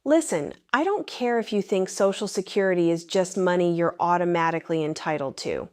Listen, I don't care if you think Social Security is just money you're automatically entitled to.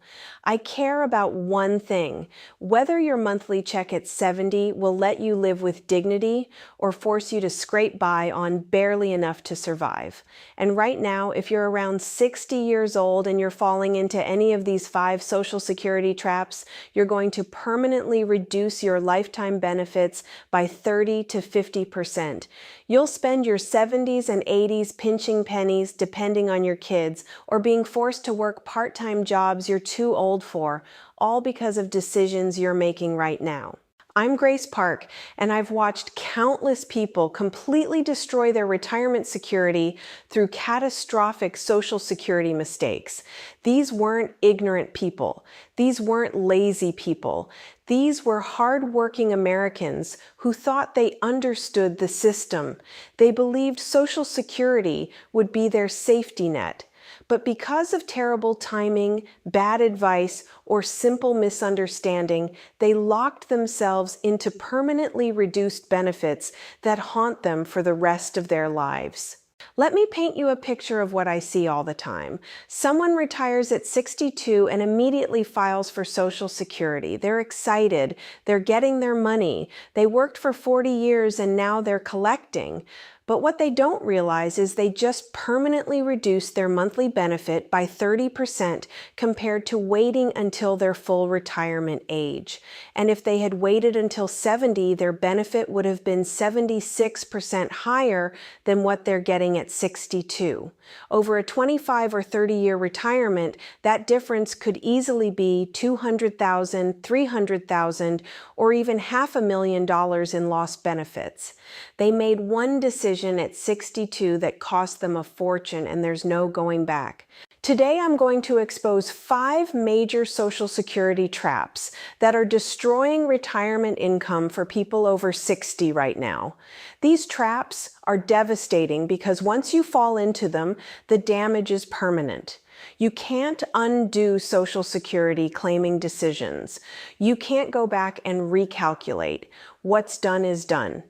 I care about one thing: whether your monthly check at 70 will let you live with dignity or force you to scrape by on barely enough to survive. And right now, if you're around 60 years old and you're falling into any of these 5 Social Security traps, you're going to permanently reduce your lifetime benefits by 30 to 50%. You'll spend your 70s and 80s pinching pennies depending on your kids, or being forced to work part-time jobs you're too old for, all because of decisions you're making right now. I'm Grace Park, and I've watched countless people completely destroy their retirement security through catastrophic Social Security mistakes. These weren't ignorant people. These weren't lazy people. These were hard-working Americans who thought they understood the system. They believed Social Security would be their safety net. But because of terrible timing, bad advice, or simple misunderstanding, they locked themselves into permanently reduced benefits that haunt them for the rest of their lives. Let me paint you a picture of what I see all the time. Someone retires at 62 and immediately files for Social Security. They're excited. They're getting their money. They worked for 40 years and now they're collecting. But what they don't realize is they just permanently reduced their monthly benefit by 30% compared to waiting until their full retirement age. And if they had waited until 70, their benefit would have been 76% higher than what they're getting at 62. Over a 25 or 30-year retirement, that difference could easily be $200,000, $300,000, or even $500,000 in lost benefits. They made one decision at 62 that cost them a fortune, and there's no going back. Today, I'm going to expose 5 major Social Security traps that are destroying retirement income for people over 60 right now. These traps are devastating because once you fall into them, the damage is permanent. You can't undo Social Security claiming decisions. You can't go back and recalculate. What's done is done.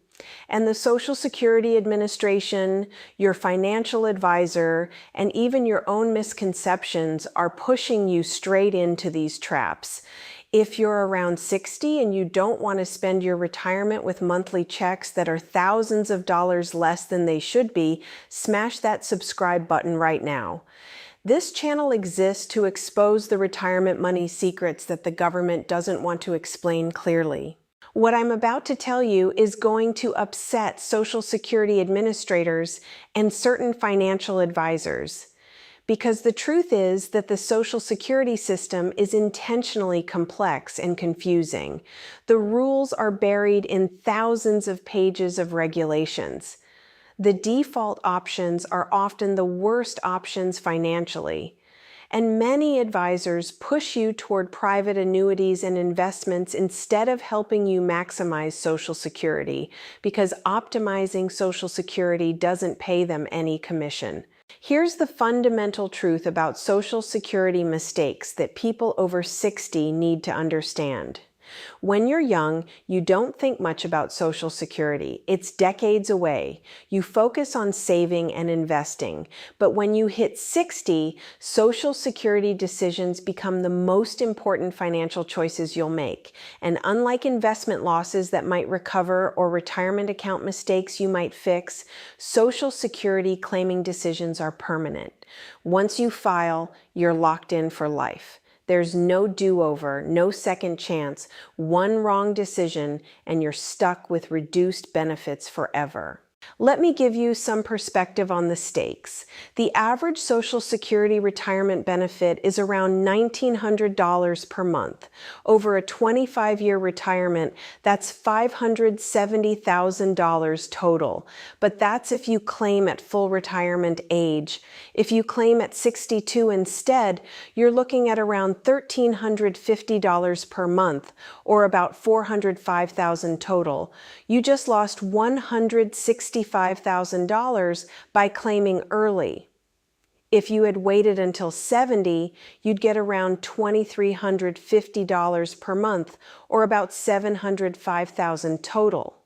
And the Social Security Administration, your financial advisor, and even your own misconceptions are pushing you straight into these traps. If you're around 60 and you don't want to spend your retirement with monthly checks that are thousands of dollars less than they should be, smash that subscribe button right now. This channel exists to expose the retirement money secrets that the government doesn't want to explain clearly. What I'm about to tell you is going to upset Social Security administrators and certain financial advisors. Because the truth is that the Social Security system is intentionally complex and confusing. The rules are buried in thousands of pages of regulations. The default options are often the worst options financially. And many advisors push you toward private annuities and investments instead of helping you maximize Social Security, because optimizing Social Security doesn't pay them any commission. Here's the fundamental truth about Social Security mistakes that people over 60 need to understand. When you're young, you don't think much about Social Security. It's decades away. You focus on saving and investing. But when you hit 60, Social Security decisions become the most important financial choices you'll make. And unlike investment losses that might recover or retirement account mistakes you might fix, Social Security claiming decisions are permanent. Once you file, you're locked in for life. There's no do-over, no second chance, one wrong decision, and you're stuck with reduced benefits forever. Let me give you some perspective on the stakes. The average Social Security retirement benefit is around $1,900 per month. Over a 25-year retirement, that's $570,000 total. But that's if you claim at full retirement age. If you claim at 62 instead, you're looking at around $1,350 per month, or about $405,000 total. You just lost $165,000 by claiming early. If you had waited until 70, you'd get around $2,350 per month, or about $705,000 total.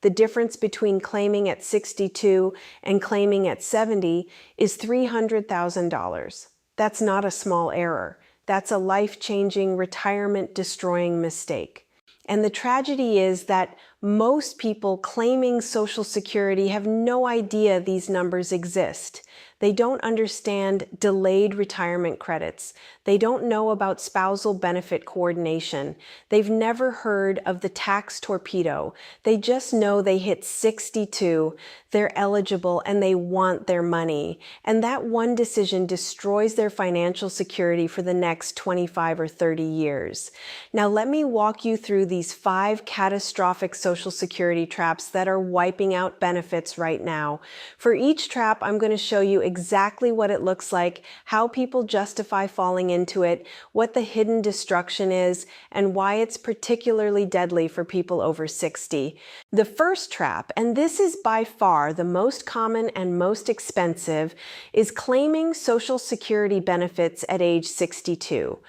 The difference between claiming at 62 and claiming at 70 is $300,000. That's not a small error. That's a life-changing, retirement-destroying mistake. And the tragedy is that most people claiming Social Security have no idea these numbers exist. They don't understand delayed retirement credits. They don't know about spousal benefit coordination. They've never heard of the tax torpedo. They just know they hit 62, they're eligible, and they want their money. And that one decision destroys their financial security for the next 25 or 30 years. Now let me walk you through these 5 catastrophic Social Security traps that are wiping out benefits right now. For each trap, I'm going to show you exactly what it looks like, how people justify falling into it, what the hidden destruction is, and why it's particularly deadly for people over 60. The first trap, and this is by far the most common and most expensive, is claiming Social Security benefits at age 62.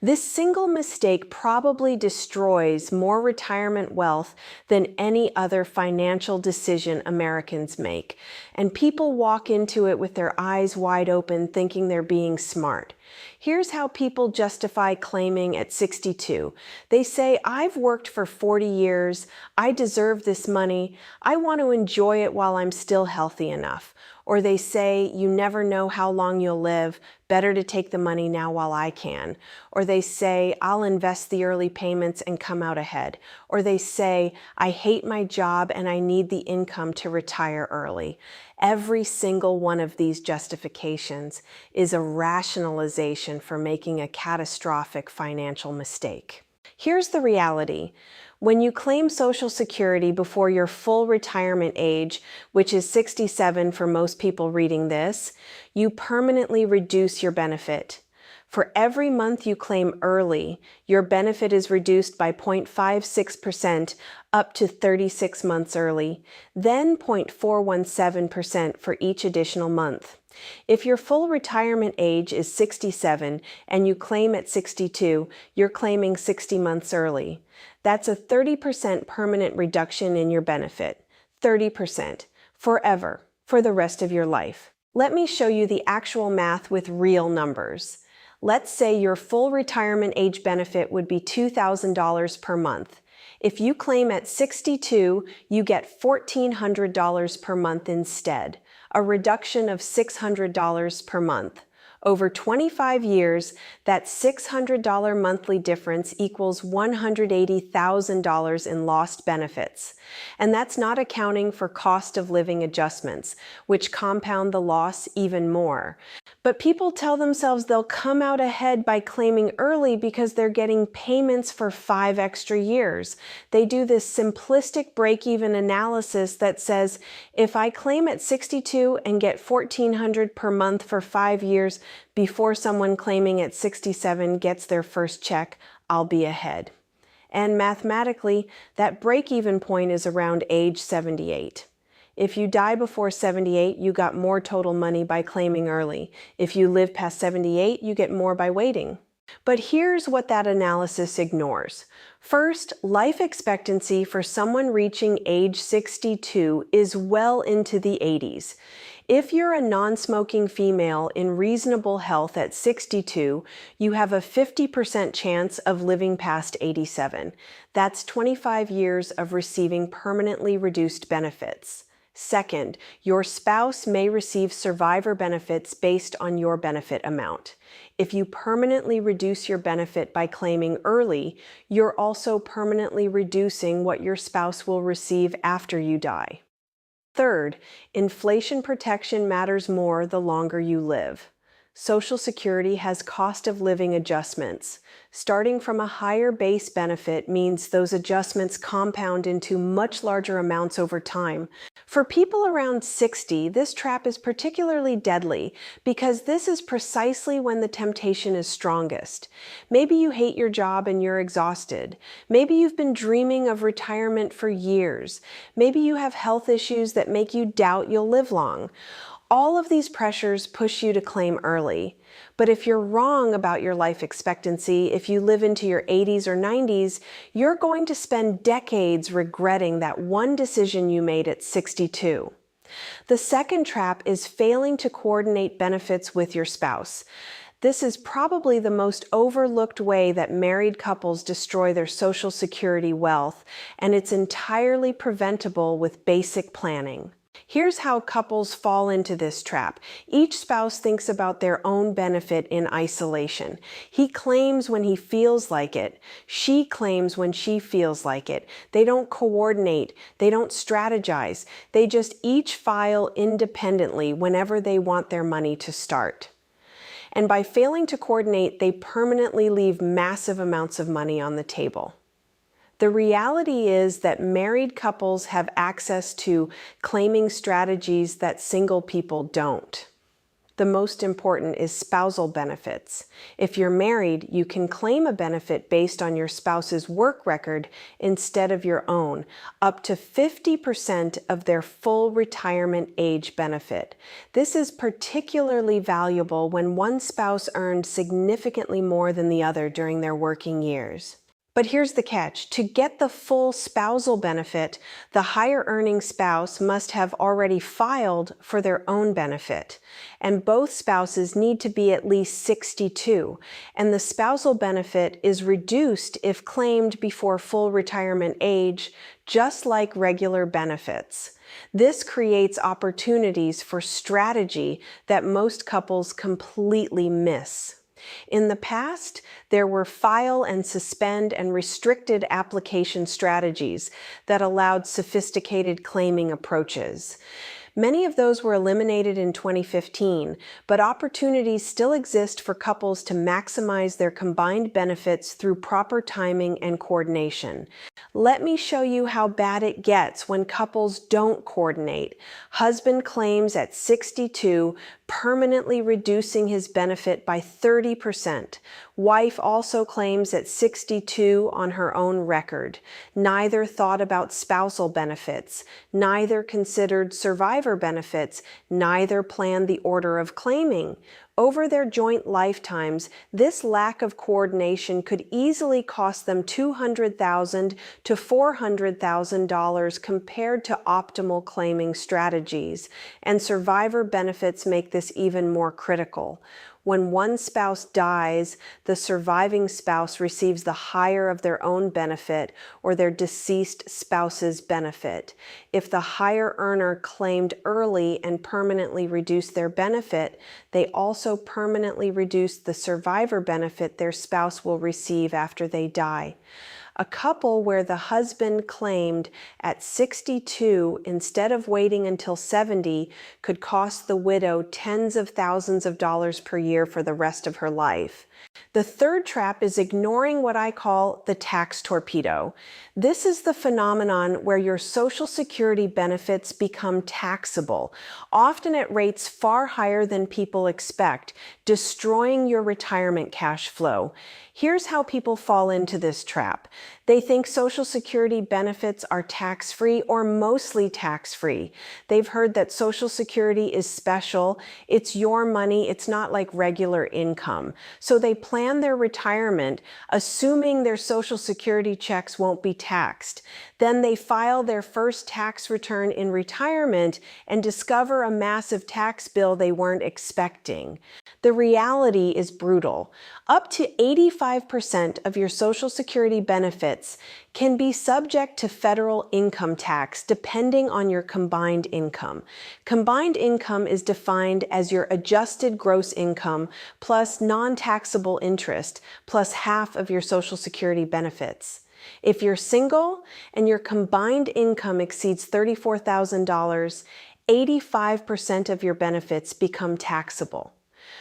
This single mistake probably destroys more retirement wealth than any other financial decision Americans make, and people walk into it with their eyes wide open thinking they're being smart. Here's how people justify claiming at 62. They say, I've worked for 40 years, I deserve this money, I want to enjoy it while I'm still healthy enough. Or they say, you never know how long you'll live, better to take the money now while I can. Or they say, I'll invest the early payments and come out ahead. Or they say, I hate my job and I need the income to retire early. Every single one of these justifications is a rationalization for making a catastrophic financial mistake. Here's the reality. When you claim Social Security before your full retirement age, which is 67 for most people reading this, you permanently reduce your benefit. For every month you claim early, your benefit is reduced by 0.56% up to 36 months early, then 0.417% for each additional month. If your full retirement age is 67 and you claim at 62, you're claiming 60 months early. That's a 30% permanent reduction in your benefit. 30%. Forever. For the rest of your life. Let me show you the actual math with real numbers. Let's say your full retirement age benefit would be $2,000 per month. If you claim at 62, you get $1,400 per month instead, a reduction of $600 per month. Over 25 years, that $600 monthly difference equals $180,000 in lost benefits. And that's not accounting for cost of living adjustments, which compound the loss even more. But people tell themselves they'll come out ahead by claiming early because they're getting payments for 5 extra years. They do this simplistic break-even analysis that says, if I claim at 62 and get $1,400 per month for 5 years before someone claiming at 67 gets their first check, I'll be ahead. And mathematically, that break-even point is around age 78. If you die before 78, you got more total money by claiming early. If you live past 78, you get more by waiting. But here's what that analysis ignores. First, life expectancy for someone reaching age 62 is well into the 80s. If you're a non-smoking female in reasonable health at 62, you have a 50% chance of living past 87. That's 25 years of receiving permanently reduced benefits. Second, your spouse may receive survivor benefits based on your benefit amount. If you permanently reduce your benefit by claiming early, you're also permanently reducing what your spouse will receive after you die. Third, inflation protection matters more the longer you live. Social Security has cost of living adjustments. Starting from a higher base benefit means those adjustments compound into much larger amounts over time. For people around 60, this trap is particularly deadly because this is precisely when the temptation is strongest. Maybe you hate your job and you're exhausted. Maybe you've been dreaming of retirement for years. Maybe you have health issues that make you doubt you'll live long. All of these pressures push you to claim early. But if you're wrong about your life expectancy, if you live into your 80s or 90s, you're going to spend decades regretting that one decision you made at 62. The second trap is failing to coordinate benefits with your spouse. This is probably the most overlooked way that married couples destroy their Social Security wealth, and it's entirely preventable with basic planning. Here's how couples fall into this trap. Each spouse thinks about their own benefit in isolation. He claims when he feels like it. She claims when she feels like it. They don't coordinate. They don't strategize. They just each file independently whenever they want their money to start. And by failing to coordinate, they permanently leave massive amounts of money on the table. The reality is that married couples have access to claiming strategies that single people don't. The most important is spousal benefits. If you're married, you can claim a benefit based on your spouse's work record instead of your own, up to 50% of their full retirement age benefit. This is particularly valuable when one spouse earned significantly more than the other during their working years. But here's the catch. To get the full spousal benefit, the higher earning spouse must have already filed for their own benefit. And both spouses need to be at least 62. And the spousal benefit is reduced if claimed before full retirement age, just like regular benefits. This creates opportunities for strategy that most couples completely miss. In the past, there were file and suspend and restricted application strategies that allowed sophisticated claiming approaches. Many of those were eliminated in 2015, but opportunities still exist for couples to maximize their combined benefits through proper timing and coordination. Let me show you how bad it gets when couples don't coordinate. Husband claims at 62, permanently reducing his benefit by 30%. Wife also claims at 62 on her own record. Neither thought about spousal benefits. Neither considered survivor benefits. Neither planned the order of claiming. Over their joint lifetimes, this lack of coordination could easily cost them $200,000 to $400,000 compared to optimal claiming strategies, and survivor benefits make this even more critical. When one spouse dies, the surviving spouse receives the higher of their own benefit or their deceased spouse's benefit. If the higher earner claimed early and permanently reduced their benefit, they also permanently reduce the survivor benefit their spouse will receive after they die. A couple where the husband claimed at 62 instead of waiting until 70 could cost the widow tens of thousands of dollars per year for the rest of her life. The third trap is ignoring what I call the tax torpedo. This is the phenomenon where your Social Security benefits become taxable, often at rates far higher than people expect, destroying your retirement cash flow. Here's how people fall into this trap. They think Social Security benefits are tax-free or mostly tax-free. They've heard that Social Security is special. It's your money. It's not like regular income. So they plan their retirement assuming their Social Security checks won't be taxed. Then they file their first tax return in retirement and discover a massive tax bill they weren't expecting. The reality is brutal. Up to 85% of your Social Security benefits can be subject to federal income tax depending on your combined income. Combined income is defined as your adjusted gross income plus non-taxable interest plus half of your Social Security benefits. If you're single and your combined income exceeds $34,000, 85% of your benefits become taxable.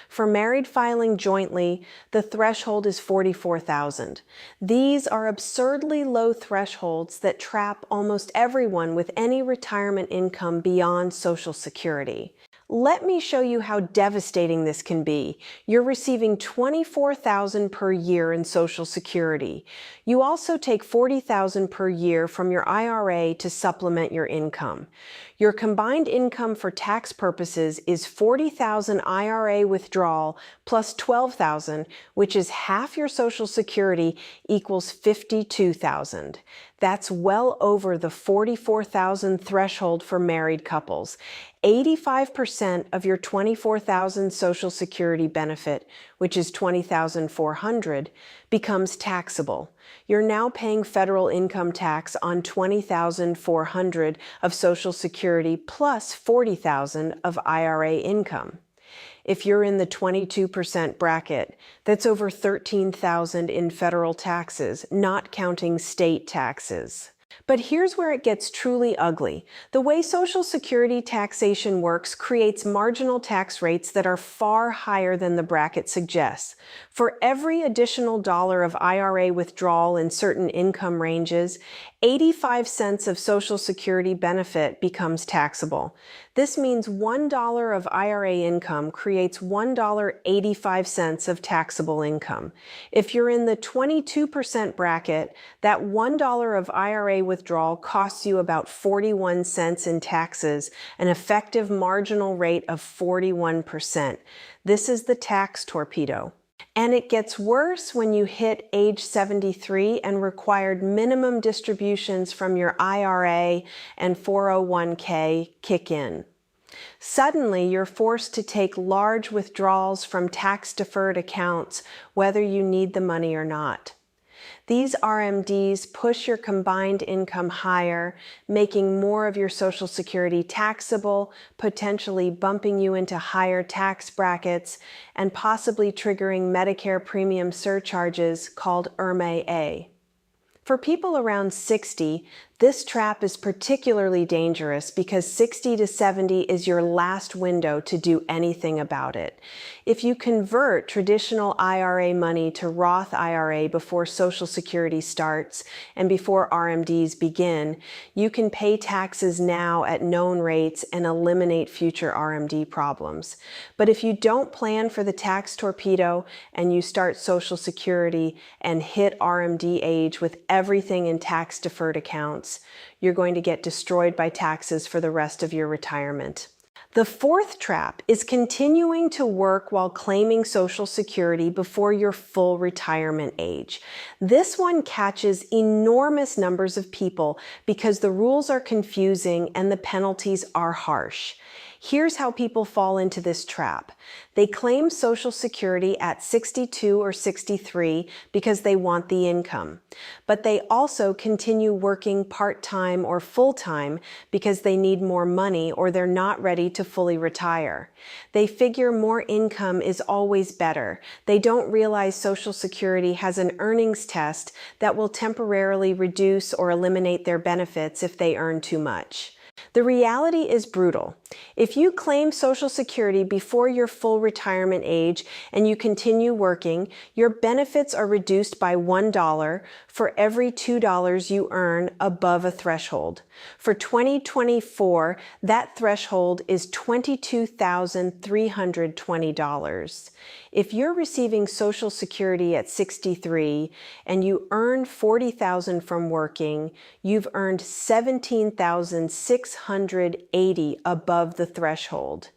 For married filing jointly, the threshold is $44,000. These are absurdly low thresholds that trap almost everyone with any retirement income beyond Social Security. Let me show you how devastating this can be. You're receiving $24,000 per year in Social Security. You also take $40,000 per year from your IRA to supplement your income. Your combined income for tax purposes is $40,000 IRA withdrawal plus $12,000, which is half your Social Security, equals $52,000. That's well over the $44,000 threshold for married couples. 85% of your $24,000 Social Security benefit, which is $20,400, becomes taxable. You're now paying federal income tax on $20,400 of Social Security plus $40,000 of IRA income. If you're in the 22% bracket, that's over $13,000 in federal taxes, not counting state taxes. But here's where it gets truly ugly. The way Social Security taxation works creates marginal tax rates that are far higher than the bracket suggests. For every additional dollar of IRA withdrawal in certain income ranges, 85 cents of Social Security benefit becomes taxable. This means $1 of IRA income creates $1.85 of taxable income. If you're in the 22% bracket, that $1 of IRA withdrawal costs you about 41 cents in taxes, an effective marginal rate of 41%. This is the tax torpedo. And it gets worse when you hit age 73 and required minimum distributions from your IRA and 401k kick in. Suddenly, you're forced to take large withdrawals from tax-deferred accounts, whether you need the money or not. These RMDs push your combined income higher, making more of your Social Security taxable, potentially bumping you into higher tax brackets, and possibly triggering Medicare premium surcharges called IRMAA. For people around 60, this trap is particularly dangerous because 60 to 70 is your last window to do anything about it. If you convert traditional IRA money to Roth IRA before Social Security starts and before RMDs begin, you can pay taxes now at known rates and eliminate future RMD problems. But if you don't plan for the tax torpedo and you start Social Security and hit RMD age with everything in tax-deferred accounts, you're going to get destroyed by taxes for the rest of your retirement. The fourth trap is continuing to work while claiming Social Security before your full retirement age. This one catches enormous numbers of people because the rules are confusing and the penalties are harsh. Here's how people fall into this trap. They claim Social Security at 62 or 63 because they want the income. But they also continue working part-time or full-time because they need more money or they're not ready to fully retire. They figure more income is always better. They don't realize Social Security has an earnings test that will temporarily reduce or eliminate their benefits if they earn too much. The reality is brutal. If you claim Social Security before your full retirement age and you continue working, your benefits are reduced by $1 for every $2 you earn above a threshold. For 2024, that threshold is $22,320. If you're receiving Social Security at 63 and you earn $40,000 from working, you've earned $17,680 above the threshold.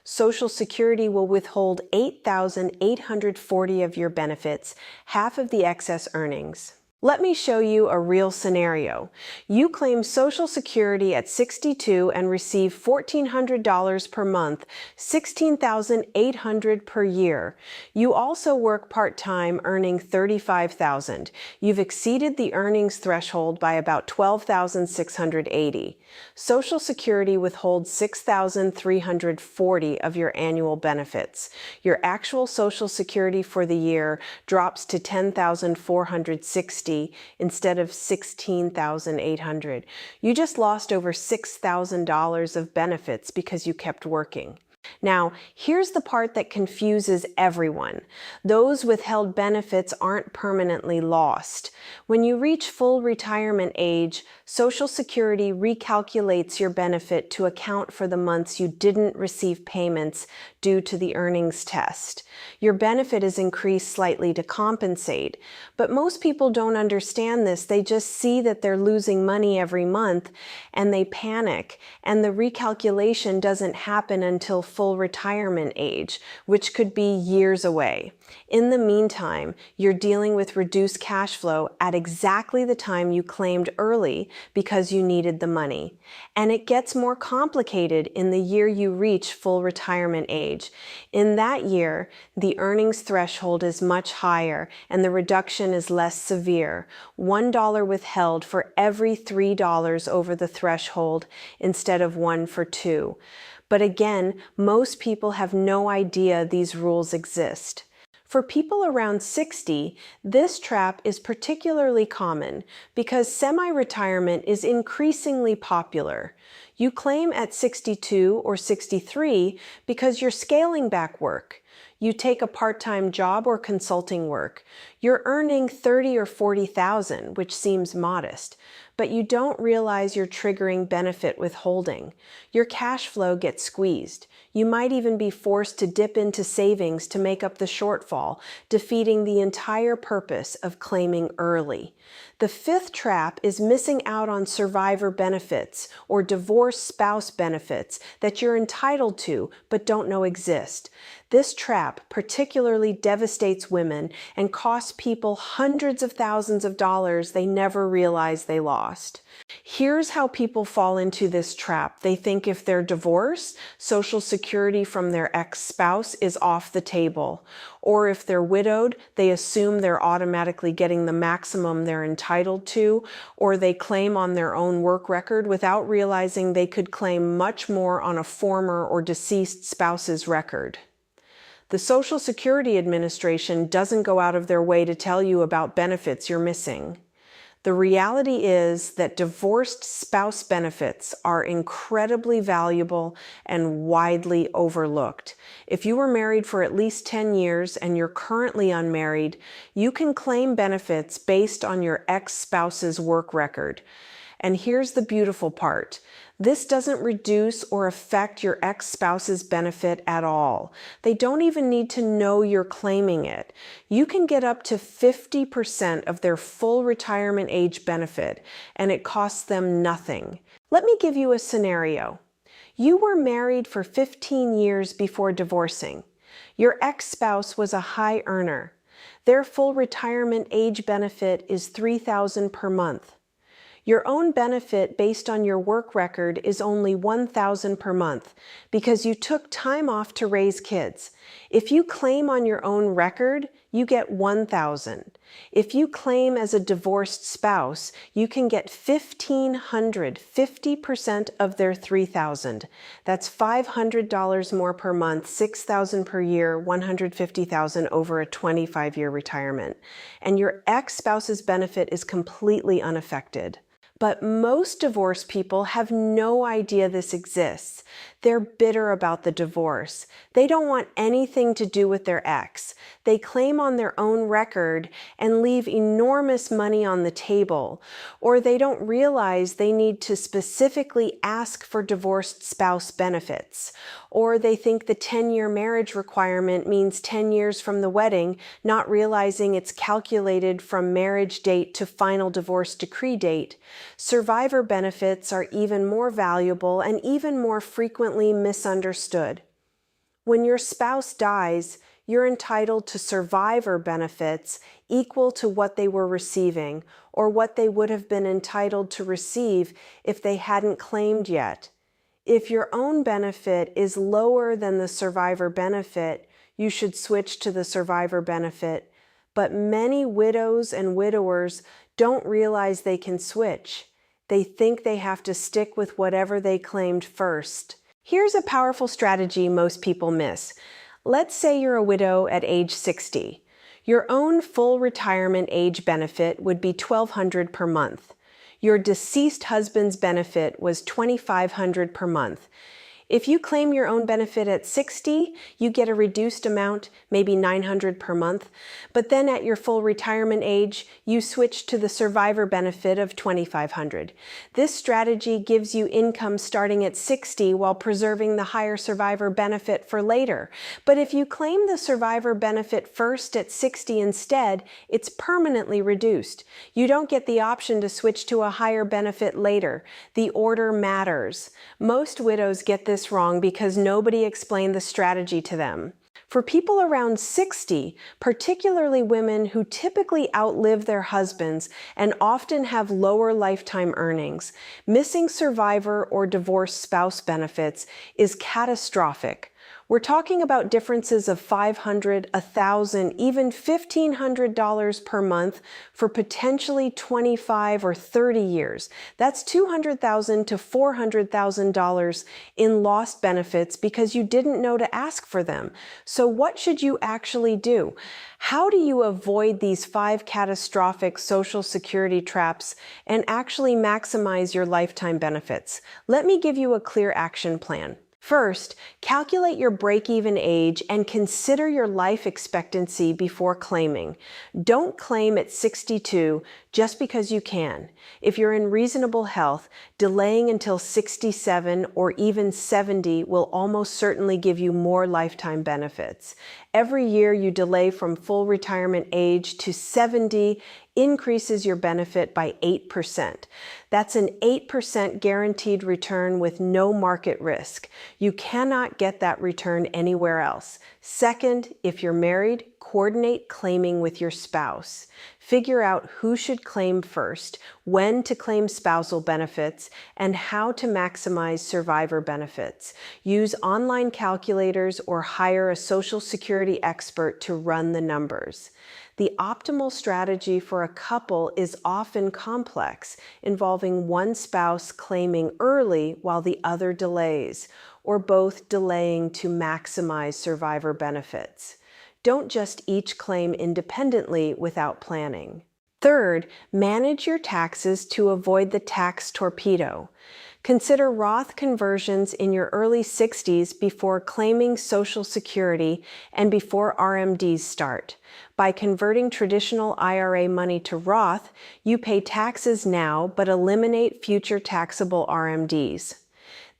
Social Security will withhold $8,840 of your benefits, half of the excess earnings. Let me show you a real scenario. You claim Social Security at 62 and receive $1,400 per month, $16,800 per year. You also work part-time, earning $35,000. You've exceeded the earnings threshold by about $12,680. Social Security withholds $6,340 of your annual benefits. Your actual Social Security for the year drops to $10,460 instead of $16,800. You just lost over $6,000 of benefits because you kept working. Now, here's the part that confuses everyone. Those withheld benefits aren't permanently lost. When you reach full retirement age, Social Security recalculates your benefit to account for the months you didn't receive payments due to the earnings test. Your benefit is increased slightly to compensate, but most people don't understand this. They just see that they're losing money every month and they panic, and the recalculation doesn't happen until full retirement age, which could be years away. In the meantime, you're dealing with reduced cash flow at exactly the time you claimed early because you needed the money. And it gets more complicated in the year you reach full retirement age. In that year, the earnings threshold is much higher and the reduction is less severe. $1 withheld for every $3 over the threshold instead of 1 for 2. But again, most people have no idea these rules exist. For people around 60, this trap is particularly common because semi-retirement is increasingly popular. You claim at 62 or 63 because you're scaling back work. You take a part-time job or consulting work. You're earning $30,000 or $40,000, which seems modest, but you don't realize you're triggering benefit withholding. Your cash flow gets squeezed. You might even be forced to dip into savings to make up the shortfall, defeating the entire purpose of claiming early. The fifth trap is missing out on survivor benefits or divorced spouse benefits that you're entitled to but don't know exist. This trap particularly devastates women and costs people hundreds of thousands of dollars they never realized they lost. Here's how people fall into this trap. They think if they're divorced, Social Security from their ex-spouse is off the table. Or if they're widowed, they assume they're automatically getting the maximum they're entitled to, or they claim on their own work record without realizing they could claim much more on a former or deceased spouse's record. The Social Security Administration doesn't go out of their way to tell you about benefits you're missing. The reality is that divorced spouse benefits are incredibly valuable and widely overlooked. If you were married for at least 10 years and you're currently unmarried, you can claim benefits based on your ex-spouse's work record. And here's the beautiful part. This doesn't reduce or affect your ex-spouse's benefit at all. They don't even need to know you're claiming it. You can get up to 50% of their full retirement age benefit, and it costs them nothing. Let me give you a scenario. You were married for 15 years before divorcing. Your ex-spouse was a high earner. Their full retirement age benefit is $3,000 per month. Your own benefit based on your work record is only $1,000 per month because you took time off to raise kids. If you claim on your own record, you get $1,000. If you claim as a divorced spouse, you can get $1,500, 50% of their $3,000. That's $500 more per month, $6,000 per year, $150,000 over a 25-year retirement. And your ex-spouse's benefit is completely unaffected. But most divorced people have no idea this exists. They're bitter about the divorce. They don't want anything to do with their ex. They claim on their own record and leave enormous money on the table. Or they don't realize they need to specifically ask for divorced spouse benefits. Or they think the 10-year marriage requirement means 10 years from the wedding, not realizing it's calculated from marriage date to final divorce decree date. Survivor benefits are even more valuable and even more frequently misunderstood. When your spouse dies, you're entitled to survivor benefits equal to what they were receiving or what they would have been entitled to receive if they hadn't claimed yet. If your own benefit is lower than the survivor benefit, you should switch to the survivor benefit. But many widows and widowers don't realize they can switch. They think they have to stick with whatever they claimed first. Here's a powerful strategy most people miss. Let's say you're a widow at age 60. Your own full retirement age benefit would be $1,200 per month. Your deceased husband's benefit was $2,500 per month. If you claim your own benefit at 60, you get a reduced amount, maybe $900 per month, but then at your full retirement age, you switch to the survivor benefit of $2,500. This strategy gives you income starting at 60 while preserving the higher survivor benefit for later. But if you claim the survivor benefit first at 60 instead, it's permanently reduced. You don't get the option to switch to a higher benefit later. The order matters. Most widows get this wrong because nobody explained the strategy to them. For people around 60, particularly women who typically outlive their husbands and often have lower lifetime earnings, missing survivor or divorced spouse benefits is catastrophic. We're talking about differences of $500, $1,000, even $1,500 per month for potentially 25 or 30 years. That's $200,000 to $400,000 in lost benefits because you didn't know to ask for them. So what should you actually do? How do you avoid these 5 catastrophic Social Security traps and actually maximize your lifetime benefits? Let me give you a clear action plan. First, calculate your break-even age and consider your life expectancy before claiming. Don't claim at 62 just because you can. If you're in reasonable health, delaying until 67 or even 70 will almost certainly give you more lifetime benefits. Every year you delay from full retirement age to 70 increases your benefit by 8%. That's an 8% guaranteed return with no market risk. You cannot get that return anywhere else. Second, if you're married, coordinate claiming with your spouse. Figure out who should claim first, when to claim spousal benefits, and how to maximize survivor benefits. Use online calculators or hire a Social Security expert to run the numbers. The optimal strategy for a couple is often complex, involving one spouse claiming early while the other delays, or both delaying to maximize survivor benefits. Don't just each claim independently without planning. Third, manage your taxes to avoid the tax torpedo. Consider Roth conversions in your early 60s before claiming Social Security and before RMDs start. By converting traditional IRA money to Roth, you pay taxes now but eliminate future taxable RMDs.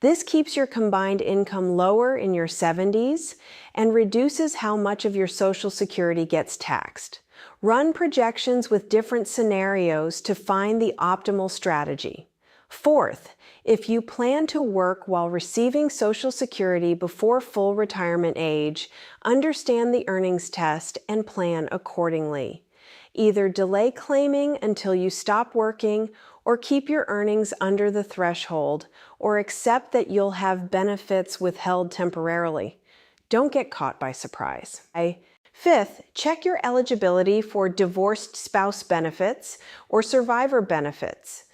This keeps your combined income lower in your 70s and reduces how much of your Social Security gets taxed. Run projections with different scenarios to find the optimal strategy. Fourth, if you plan to work while receiving Social Security before full retirement age, understand the earnings test and plan accordingly. Either delay claiming until you stop working, or keep your earnings under the threshold, or accept that you'll have benefits withheld temporarily. Don't get caught by surprise. Fifth, check your eligibility for divorced spouse benefits or survivor benefits.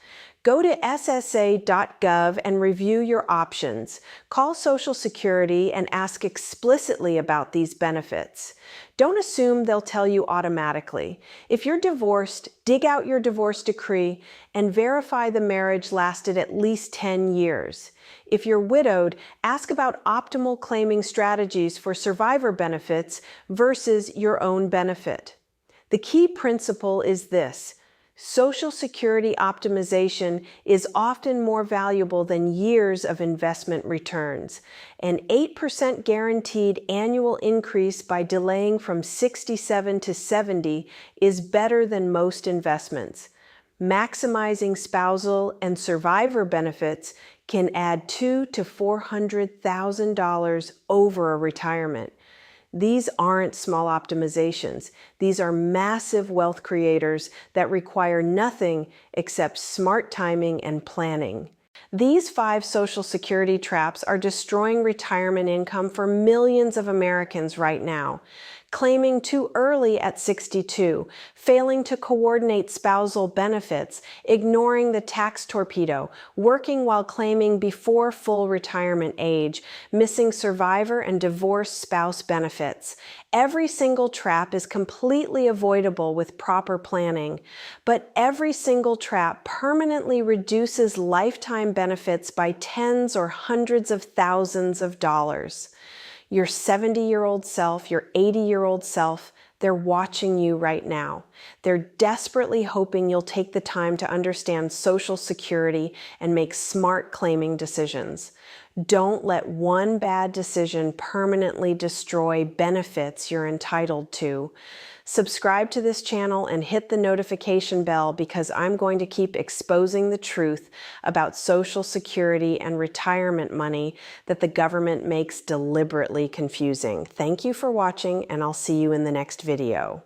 Go to SSA.gov and review your options. Call Social Security and ask explicitly about these benefits. Don't assume they'll tell you automatically. If you're divorced, dig out your divorce decree and verify the marriage lasted at least 10 years. If you're widowed, ask about optimal claiming strategies for survivor benefits versus your own benefit. The key principle is this: Social Security optimization is often more valuable than years of investment returns. An 8% guaranteed annual increase by delaying from 67 to 70 is better than most investments. Maximizing spousal and survivor benefits can add $200,000 to $400,000 over a retirement. These aren't small optimizations. These are massive wealth creators that require nothing except smart timing and planning. These 5 Social Security traps are destroying retirement income for millions of Americans right now. Claiming too early at 62, failing to coordinate spousal benefits, ignoring the tax torpedo, working while claiming before full retirement age, missing survivor and divorced spouse benefits. Every single trap is completely avoidable with proper planning, but every single trap permanently reduces lifetime benefits by tens or hundreds of thousands of dollars. Your 70-year-old self, your 80-year-old self, they're watching you right now. They're desperately hoping you'll take the time to understand Social Security and make smart claiming decisions. Don't let one bad decision permanently destroy benefits you're entitled to. Subscribe to this channel and hit the notification bell because I'm going to keep exposing the truth about Social Security and retirement money that the government makes deliberately confusing. Thank you for watching, and I'll see you in the next video.